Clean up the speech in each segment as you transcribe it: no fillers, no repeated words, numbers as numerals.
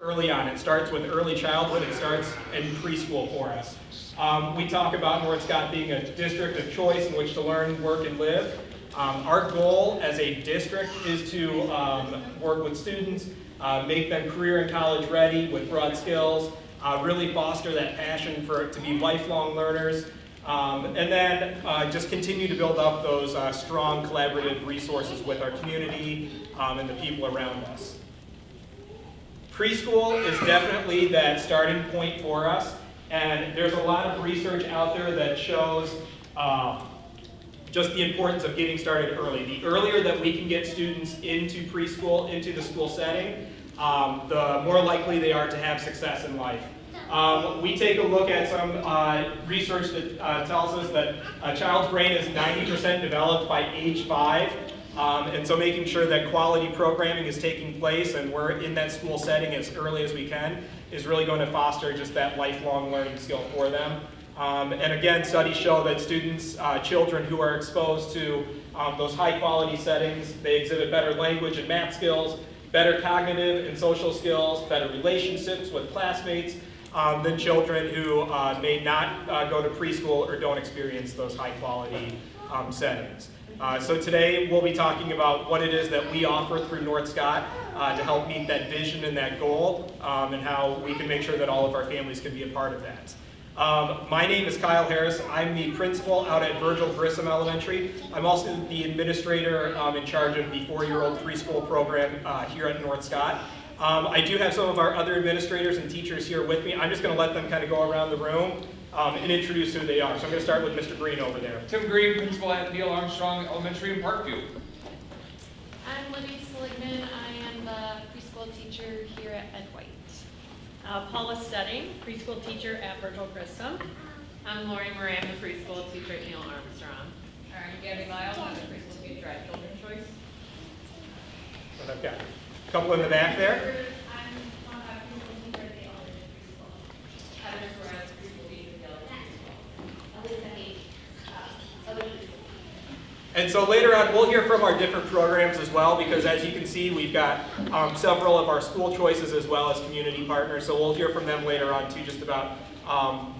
Early on. It starts with early childhood. It starts in preschool for us. We talk about North Scott being a district of choice in which to learn, work, and live. Our goal as a district is to work with students, make them career and college ready with broad skills, really foster that passion to be lifelong learners, and then just continue to build up those strong collaborative resources with our community and the people around us. Preschool is definitely that starting point for us, and there's a lot of research out there that shows just the importance of getting started early. The earlier that we can get students into preschool, into the school setting, the more likely they are to have success in life. We take a look at some research that tells us that a child's brain is 90% developed by age 5. And so making sure that quality programming is taking place and we're in that school setting as early as we can is really going to foster just that lifelong learning skill for them. And again, studies show that students, children who are exposed to those high quality settings, they exhibit better language and math skills, better cognitive and social skills, better relationships with classmates than children who may not go to preschool or don't experience those high quality settings. So today we'll be talking about what it is that we offer through North Scott to help meet that vision and that goal, and how we can make sure that all of our families can be a part of that. My name is Kyle Harris. I'm the principal out at Virgil Grissom Elementary. I'm also the administrator in charge of the 4-year-old preschool program here at North Scott. I do have some of our other administrators and teachers here with me. I'm just going to let them kind of go around the room and introduce who they are. So I'm going to start with Mr. Green over there. Tim Green, principal at Neil Armstrong Elementary in Parkview. I'm Libby Seligman. I am the preschool teacher here at Ed White. Paula Stedding, preschool teacher at Virgil Grissom. I'm Lori Moran, the preschool teacher at Neil Armstrong. I'm Gabby Lyle, I'm the preschool teacher at Children's Choice. And I've got a couple in the back there. I'm preschool teacher at the Elementary Preschool. Heather Suarez, preschool teacher at the Elementary Preschool. And so later on, we'll hear from our different programs as well, because as you can see, we've got several of our school choices as well as community partners. So we'll hear from them later on too, just about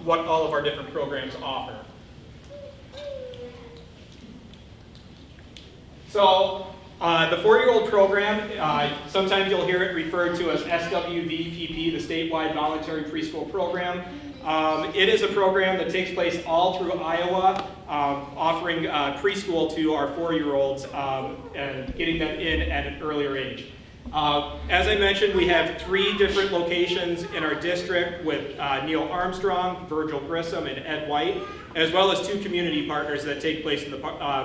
what all of our different programs offer. So the 4-year-old program, sometimes you'll hear it referred to as SWVPP, the statewide voluntary preschool program. It is a program that takes place all through Iowa, offering preschool to our 4-year-olds and getting them in at an earlier age. As I mentioned, we have 3 different locations in our district with Neil Armstrong, Virgil Grissom, and Ed White, as well as 2 community partners that take place in the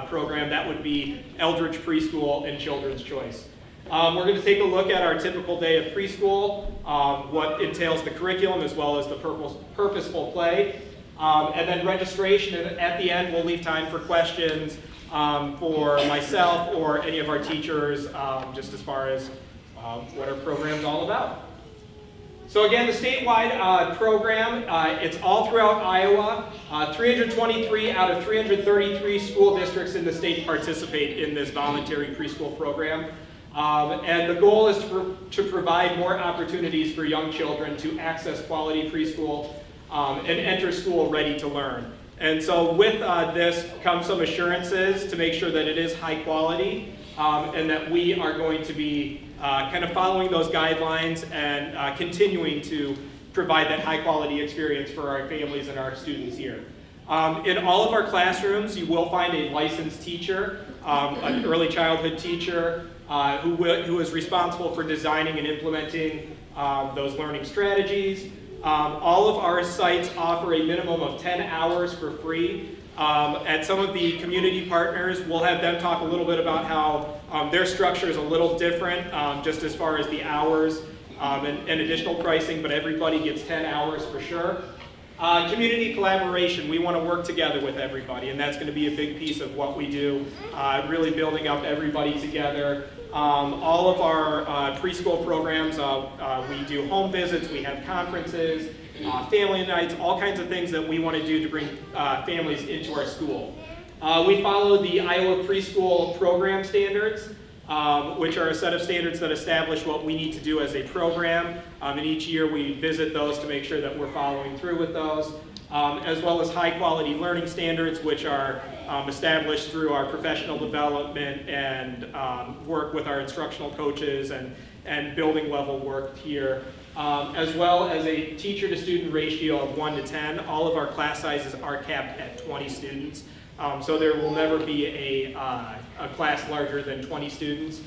program. That would be Eldridge Preschool and Children's Choice. We're going to take a look at our typical day of preschool, what entails the curriculum as well as the purposeful play, and then registration, and at the end we'll leave time for questions for myself or any of our teachers, just as far as what our program's all about. So again, the statewide program, it's all throughout Iowa. 323 out of 333 school districts in the state participate in this voluntary preschool program. And the goal is to provide more opportunities for young children to access quality preschool and enter school ready to learn. And so with this comes some assurances to make sure that it is high quality and that we are going to be kind of following those guidelines and continuing to provide that high quality experience for our families and our students here. In all of our classrooms, you will find a licensed teacher, an early childhood teacher, who is responsible for designing and implementing those learning strategies. All of our sites offer a minimum of 10 hours for free. At some of the community partners, we'll have them talk a little bit about how their structure is a little different, just as far as the hours and additional pricing, but everybody gets 10 hours for sure. Community collaboration, we want to work together with everybody, and that's going to be a big piece of what we do, really building up everybody together. All of our preschool programs, we do home visits, we have conferences, family nights, all kinds of things that we want to do to bring families into our school. We follow the Iowa preschool program standards. which are a set of standards that establish what we need to do as a program. And each year we visit those to make sure that we're following through with those, as well as high quality learning standards, which are established through our professional development and work with our instructional coaches and building level work here, as well as a teacher to student ratio of 1 to 10. All of our class sizes are capped at 20 students. So there will never be a class larger than 20 students.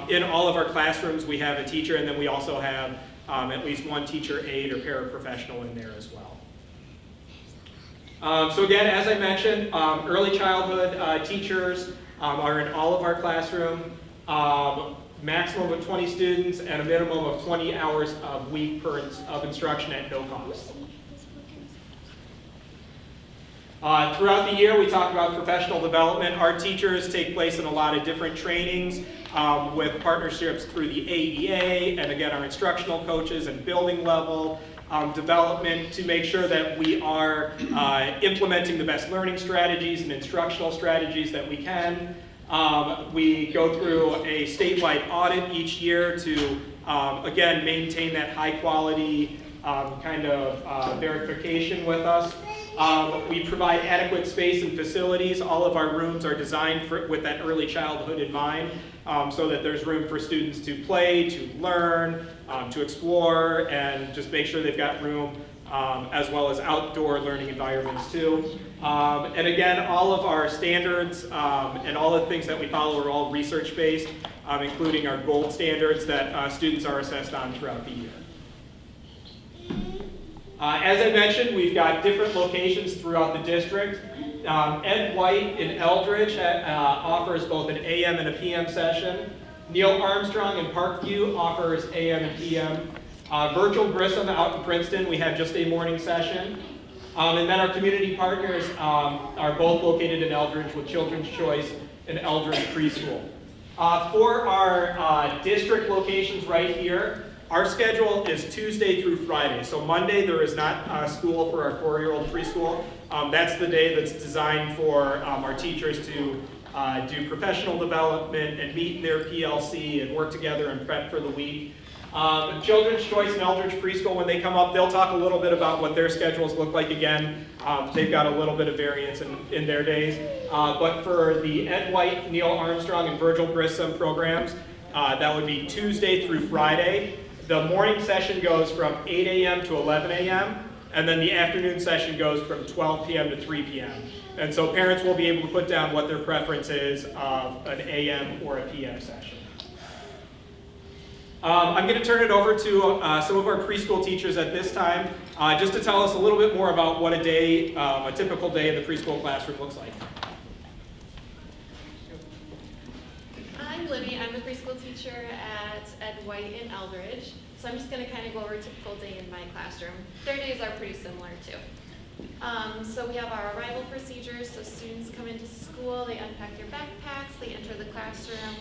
In all of our classrooms we have a teacher, and then we also have at least one teacher aide or paraprofessional in there as well. So again, as I mentioned, early childhood teachers are in all of our classroom, maximum of 20 students and a minimum of 20 hours a week of instruction at no cost. Throughout the year, we talk about professional development. Our teachers take place in a lot of different trainings with partnerships through the AEA and again our instructional coaches and building level development to make sure that we are implementing the best learning strategies and instructional strategies that we can. We go through a statewide audit each year to again maintain that high quality kind of verification with us. We provide adequate space and facilities. All of our rooms are designed with that early childhood in mind, so that there's room for students to play, to learn, to explore, and just make sure they've got room, as well as outdoor learning environments too. And again, all of our standards and all the things that we follow are all research-based, including our gold standards that students are assessed on throughout the year. As I mentioned, we've got different locations throughout the district. Ed White in Eldridge offers both an AM and a PM session. Neil Armstrong in Parkview offers AM and PM. Virgil Grissom out in Princeton, we have just a morning session. And then our community partners are both located in Eldridge with Children's Choice and Eldridge Preschool. For our district locations right here, our schedule is Tuesday through Friday. So Monday there is not school for our 4-year-old preschool. That's the day that's designed for our teachers to do professional development and meet in their PLC and work together and prep for the week. Children's Choice and Eldridge Preschool, when they come up, they'll talk a little bit about what their schedules look like again. They've got a little bit of variance in their days. But for the Ed White, Neil Armstrong, and Virgil Grissom programs, that would be Tuesday through Friday. The morning session goes from 8 a.m. to 11 a.m., and then the afternoon session goes from 12 p.m. to 3 p.m. And so parents will be able to put down what their preference is of an a.m. or a p.m. session. I'm going to turn it over to some of our preschool teachers at this time, just to tell us a little bit more about what a typical day in the preschool classroom looks like. I'm Libby. I'm a preschool teacher at Ed White in Eldridge. So I'm just going to kind of go over a typical day in my classroom. Their days are pretty similar too. So we have our arrival procedures. So students come into school, they unpack their backpacks, they enter the classroom.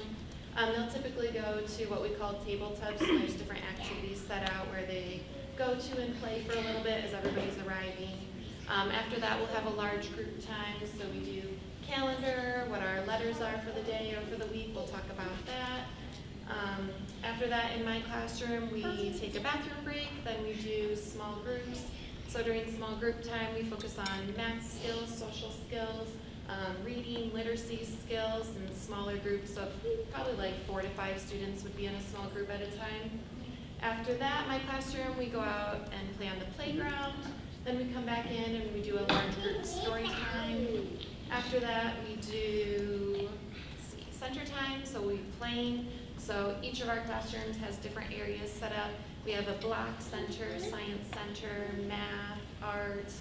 They'll typically go to what we call tabletubs. So there's different activities set out where they go to and play for a little bit as everybody's arriving. After that, we'll have a large group time. So we do calendar, what our letters are for the day or for the week. We'll talk about that. After that, in my classroom, we take a bathroom break. Then we do small groups. So during small group time, we focus on math skills, social skills, reading, literacy skills, and smaller groups. So probably like 4 to 5 students would be in a small group at a time. After that, my classroom, we go out and play on the playground. Then we come back in and we do a large group story time. After that, we do center time, so we playing. So each of our classrooms has different areas set up. We have a block center, science center, math, art,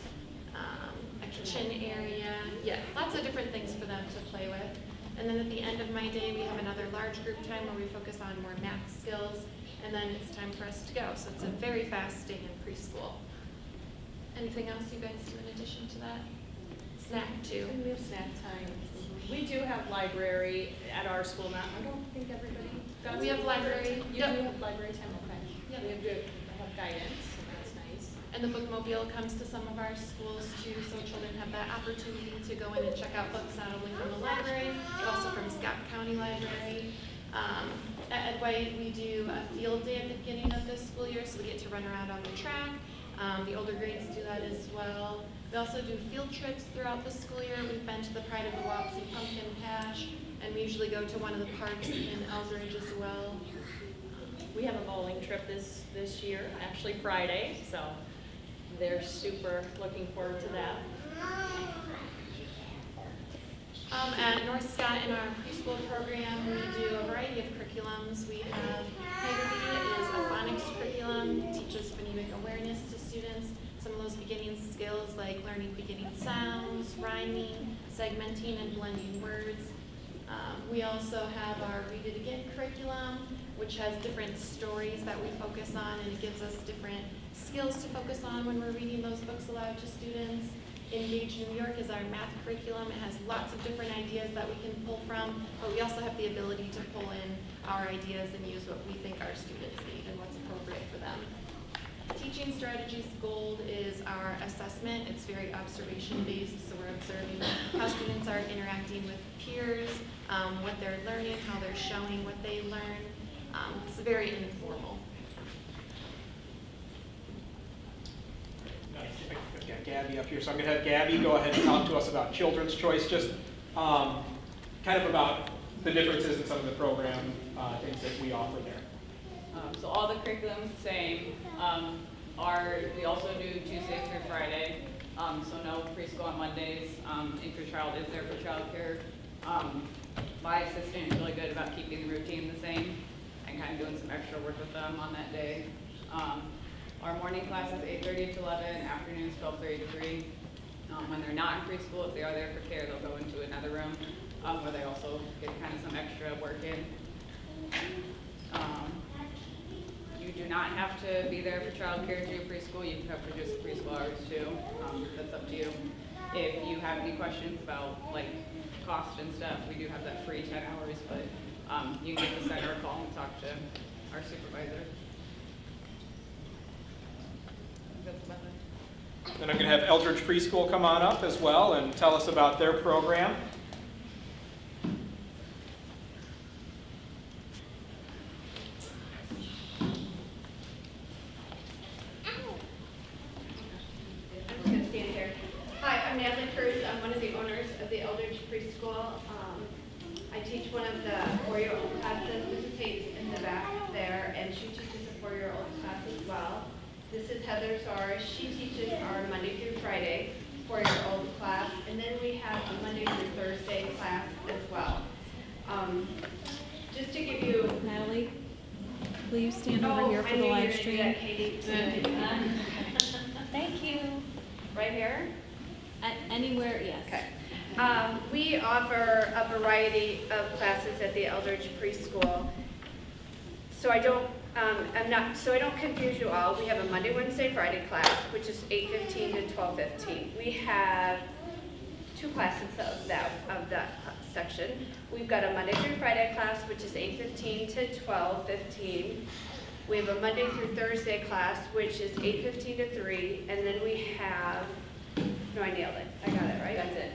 a kitchen area. Yeah, lots of different things for them to play with. And then at the end of my day, we have another large group time where we focus on more math skills. And then it's time for us to go. So it's a very fast day in preschool. Anything else you guys do in addition to that? Snack too. And we have snack time. We do have library at our school now. I don't think everybody does. We have library. You do have library time, okay. Yep. We have guidance, so that's nice. And the bookmobile comes to some of our schools too, so children have that opportunity to go in and check out books not only from the library, but also from Scott County Library. At Ed White, we do a field day at the beginning of the school year, so we get to run around on the track. The older grades do that as well. We also do field trips throughout the school year. We've been to the Pride of the Wapsie Pumpkin Patch, and we usually go to one of the parks in Eldridge as well. We have a bowling trip this year, actually Friday, so they're super looking forward to that. At North Scott in our preschool program, we do a variety of curriculums. We have Haggerty is a phonics curriculum, teaches phonemic awareness to students. Some of those beginning skills like learning beginning sounds, rhyming, segmenting, and blending words. We also have our Read It Again curriculum, which has different stories that we focus on, and it gives us different skills to focus on when we're reading those books aloud to students. Engage New York is our math curriculum. It has lots of different ideas that we can pull from, but we also have the ability to pull in our ideas and use what we think our students need and what's appropriate for them. Teaching Strategies Gold is our assessment. It's very observation-based, so we're observing how students are interacting with peers, what they're learning, how they're showing what they learn. It's very informal. Nice. I've got Gabby up here, so I'm going to have Gabby go ahead and talk to us about Children's Choice, just kind of about the differences in some of the program things that we offer there. So all the curriculum's the same. We also do Tuesday through Friday, so no preschool on Mondays. If your child is there for childcare, my assistant is really good about keeping the routine the same and kind of doing some extra work with them on that day. Our morning class is 8:30 to 11, afternoons 12:30 to 3. When they're not in preschool, if they are there for care, they'll go into another room where they also get kind of some extra work in. You do not have to be there for childcare to do preschool. You can come for just preschool hours too. That's up to you. If you have any questions about like cost and stuff, we do have that free 10 hours, but you can give the center a call and talk to our supervisor. That's about it. Then I'm going to have Eldridge Preschool come on up as well and tell us about their program. I teach one of the 4-year-old classes. This is Kate in the back there, and she teaches a 4-year-old class as well. This is Heather Soares. She teaches our Monday through Friday 4-year-old class, and then we have a Monday through Thursday class as well. Just to give you... Natalie, will you stand over here for the live stream? That, Katie. Thank you. Right here? Anywhere, yes. Okay. We offer a variety of classes at the Eldridge Preschool. So I don't confuse you all. We have a Monday, Wednesday, Friday class, which is 8:15 to 12:15. We have two classes of that section. We've got a Monday through Friday class, which is 8:15 to 12:15. We have a Monday through Thursday class, which is 8:15 to 3, and then we have, no, I nailed it. I got it, right? That's it.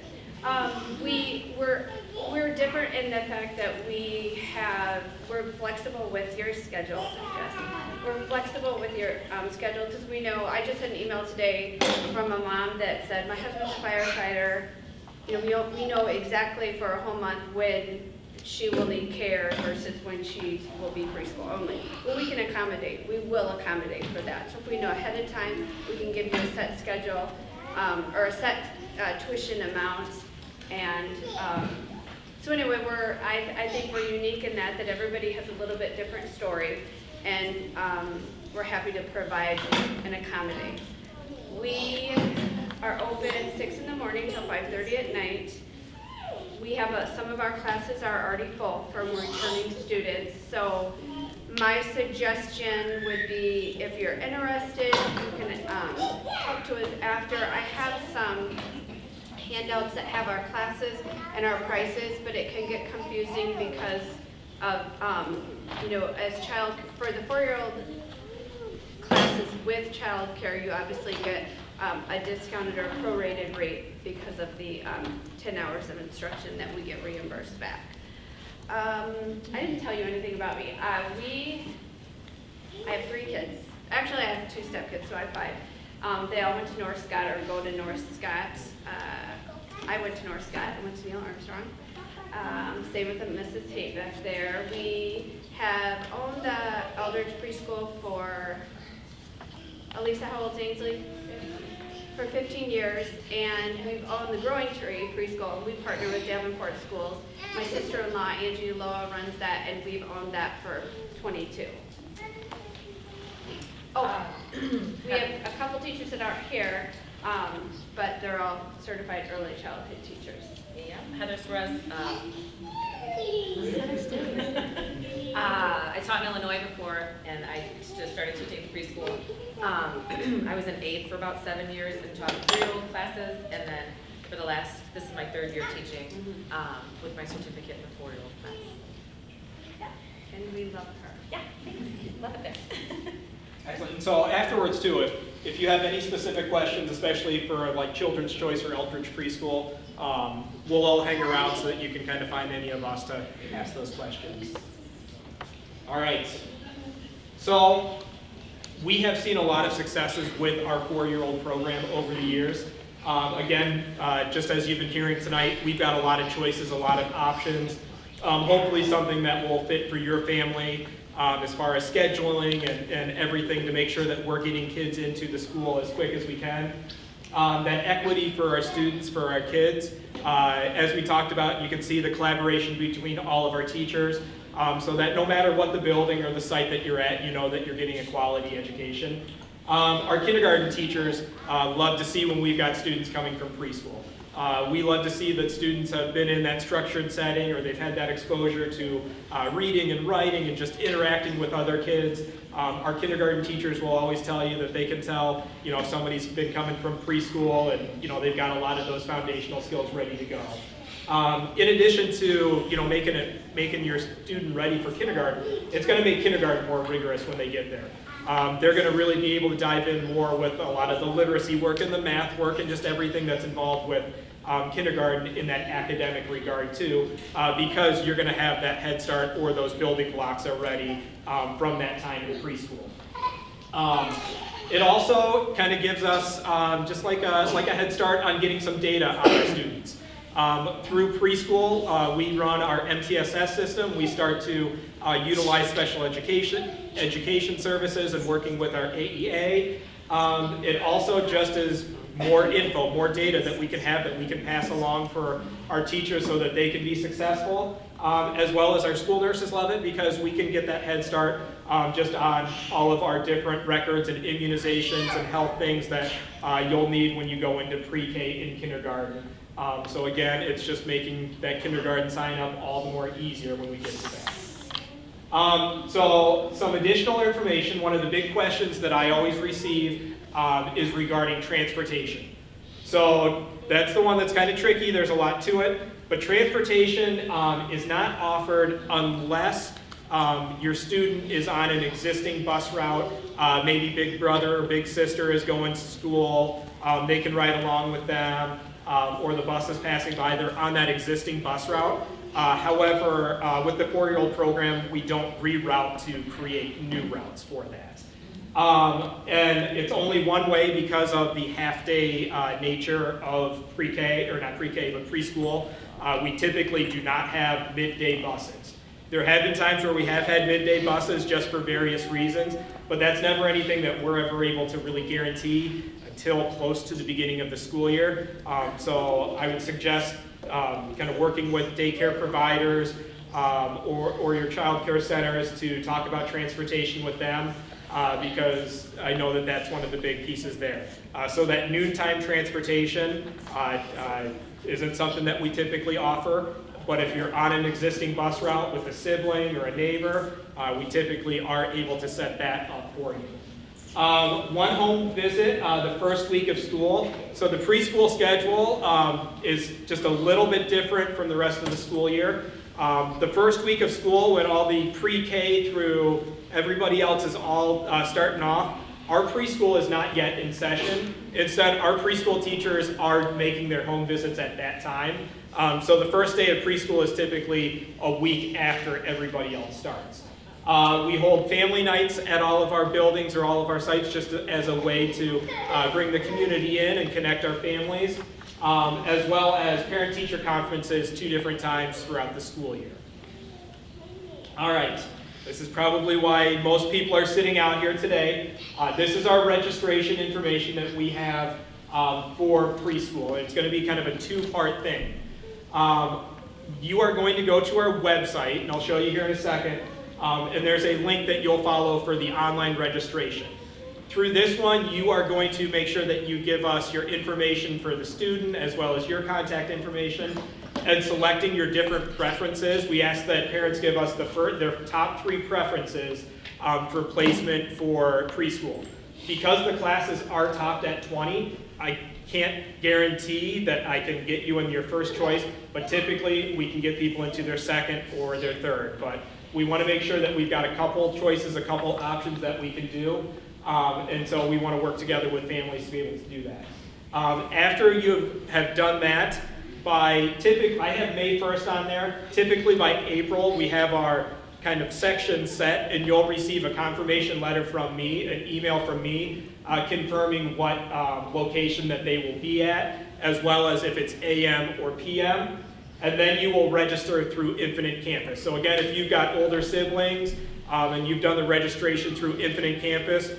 We're different in the fact that we're flexible with your schedule. We're flexible with your schedule because we know, I just had an email today from a mom that said, my husband's a firefighter. You know, we know exactly for a whole month when she will need care versus when she will be preschool only. Well, we can accommodate. We will accommodate for that. So if we know ahead of time, we can give you a set schedule or a set tuition amount. And so anyway, I think we're unique in that everybody has a little bit different story, and we're happy to provide and accommodate. We are open 6 in the morning till 5:30 at night. We have some of our classes are already full from returning students, so my suggestion would be if you're interested, you can talk to us after. I have some handouts that have our classes and our prices, but it can get confusing because of, for the 4-year-old classes with child care, you obviously get a discounted or prorated rate because of the 10 hours of instruction that we get reimbursed back. I didn't tell you anything about me. I have 3 kids. Actually, I have 2 stepkids, so I have 5. They all went to North Scott or go to North Scott. I went to North Scott. I went to Neil Armstrong. Same with Mrs. Tate back there. We have owned the Eldridge Preschool for, Elisa, how old's Ainsley? For 15 years, and we've owned the Growing Tree Preschool. We partner with Davenport Schools. My sister-in-law, Angie Loa, runs that, and we've owned that for 22. Oh, we have a couple teachers that aren't here, but they're all certified early childhood teachers. Yeah, Heather Suarez. I taught in Illinois before, and I just started teaching preschool. I was in 8th for about 7 years and taught 3-year-old classes, and then for the last, this is my 3rd year teaching with my certificate in the 4-year-old class. Yeah, and we love her. Yeah, thanks. Love it there. Excellent. And so afterwards too, if you have any specific questions, especially for like Children's Choice or Eldridge Preschool, we'll all hang around so that you can kind of find any of us to ask those questions. All right. So we have seen a lot of successes with our 4-year-old program over the years. Again, just as you've been hearing tonight, we've got a lot of choices, a lot of options. Hopefully something that will fit for your family. As far as scheduling and everything to make sure that we're getting kids into the school as quick as we can. That equity for our students, for our kids. As we talked about, you can see the collaboration between all of our teachers so that no matter what the building or the site that you're at, you know that you're getting a quality education. Our kindergarten teachers love to see when we've got students coming from preschool. We love to see that students have been in that structured setting or they've had that exposure to reading and writing and just interacting with other kids. Our kindergarten teachers will always tell you that they can tell, you know, if somebody's been coming from preschool and, you know, they've got a lot of those foundational skills ready to go. In addition to, you know, making your student ready for kindergarten, it's going to make kindergarten more rigorous when they get there. They're going to really be able to dive in more with a lot of the literacy work and the math work and just everything that's involved with kindergarten in that academic regard too, because you're going to have that head start or those building blocks already from that time in preschool. It also kind of gives us just like a head start on getting some data on our students. Through preschool, we run our MTSS system. We start to utilize special education services and working with our AEA. It also just is more info, more data that we can have that we can pass along for our teachers so that they can be successful, as well as our school nurses love it because we can get that head start just on all of our different records and immunizations and health things that you'll need when you go into pre-K in kindergarten. So again, it's just making that kindergarten sign up all the more easier when we get to that. So some additional information, one of the big questions that I always receive is regarding transportation. So that's the one that's kind of tricky, there's a lot to it, but transportation is not offered unless your student is on an existing bus route, maybe big brother or big sister is going to school, they can ride along with them, or the bus is passing by, they're on that existing bus route. However, with the 4-year-old program, we don't reroute to create new routes for that. And it's only one way because of the half-day nature of pre-K, or not pre-K, but preschool. We typically do not have midday buses. There have been times where we have had midday buses just for various reasons, but that's never anything that we're ever able to really guarantee until close to the beginning of the school year. So I would suggest kind of working with daycare providers or your child care centers to talk about transportation with them because I know that that's one of the big pieces there. So that noontime transportation isn't something that we typically offer, but if you're on an existing bus route with a sibling or a neighbor, we typically are able to set that up for you. One home visit the first week of school. So the preschool schedule is just a little bit different from the rest of the school year. The first week of school, when all the pre-K through everybody else is all starting off, our preschool is not yet in session. Instead, our preschool teachers are making their home visits at that time. So the first day of preschool is typically a week after everybody else starts. We hold family nights at all of our buildings or all of our sites just as a way to bring the community in and connect our families, as well as parent-teacher conferences 2 different times throughout the school year. All right, this is probably why most people are sitting out here today. This is our registration information that we have for preschool. It's going to be kind of a 2-part thing. You are going to go to our website, and I'll show you here in a second, and there's a link that you'll follow for the online registration. Through this one, you are going to make sure that you give us your information for the student as well as your contact information. And selecting your different preferences, we ask that parents give us their top 3 preferences for placement for preschool. Because the classes are topped at 20, I can't guarantee that I can get you in your first choice, but typically we can get people into their second or their third. But we want to make sure that we've got a couple choices, a couple options that we can do. And so we want to work together with families to be able to do that. After you have done that, I have May 1st on there. Typically by April, we have our kind of section set, and you'll receive a confirmation letter from me, an email from me, confirming what location that they will be at, as well as if it's AM or PM. And then you will register through Infinite Campus. So again, if you've got older siblings and you've done the registration through Infinite Campus,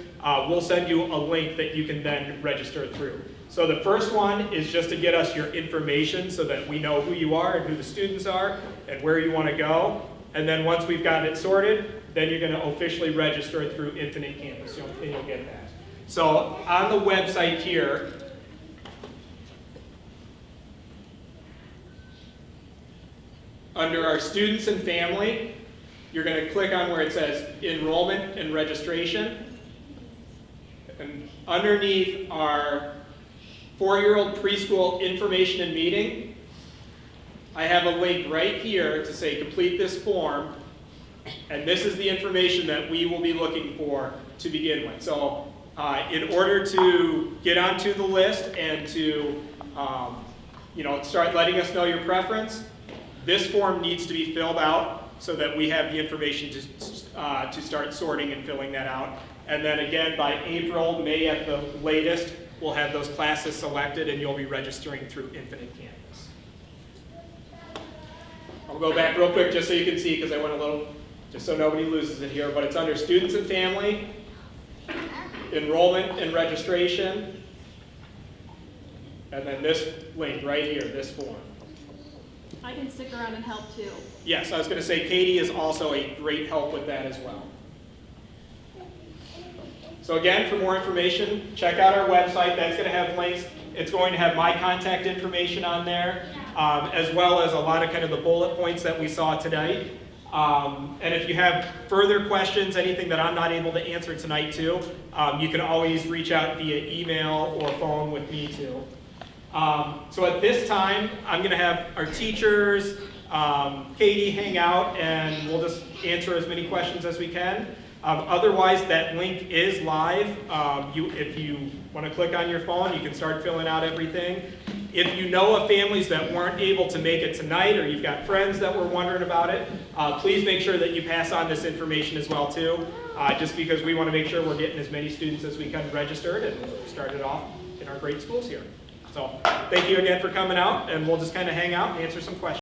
we'll send you a link that you can then register through. So the first one is just to get us your information so that we know who you are and who the students are and where you want to go. And then once we've got it sorted, then you're going to officially register through Infinite Campus, and you'll get that. So on the website here, under our students and family, you're going to click on where it says enrollment and registration. And underneath our 4-year-old preschool information and meeting, I have a link right here to say complete this form, and this is the information that we will be looking for to begin with. So in order to get onto the list and to start letting us know your preference, this form needs to be filled out so that we have the information to start sorting and filling that out. And then again, by April, May at the latest, we'll have those classes selected and you'll be registering through Infinite Campus. I'll go back real quick just so you can see, because I went a little, just so nobody loses it here, but it's under students and family, enrollment and registration, and then this link right here, this form. I can stick around and help too. Yes, I was going to say Katie is also a great help with that as well. So again, for more information, check out our website. That's going to have links. It's going to have my contact information on there, as well as a lot of kind of the bullet points that we saw today. And if you have further questions, anything that I'm not able to answer tonight too, you can always reach out via email or phone with me too. So at this time, I'm going to have our teachers, Katie, hang out, and we'll just answer as many questions as we can. Otherwise, that link is live. If you want to click on your phone, you can start filling out everything. If you know of families that weren't able to make it tonight, or you've got friends that were wondering about it, please make sure that you pass on this information as well too, just because we want to make sure we're getting as many students as we can registered and started off in our great schools here. So thank you again for coming out, and we'll just kind of hang out and answer some questions.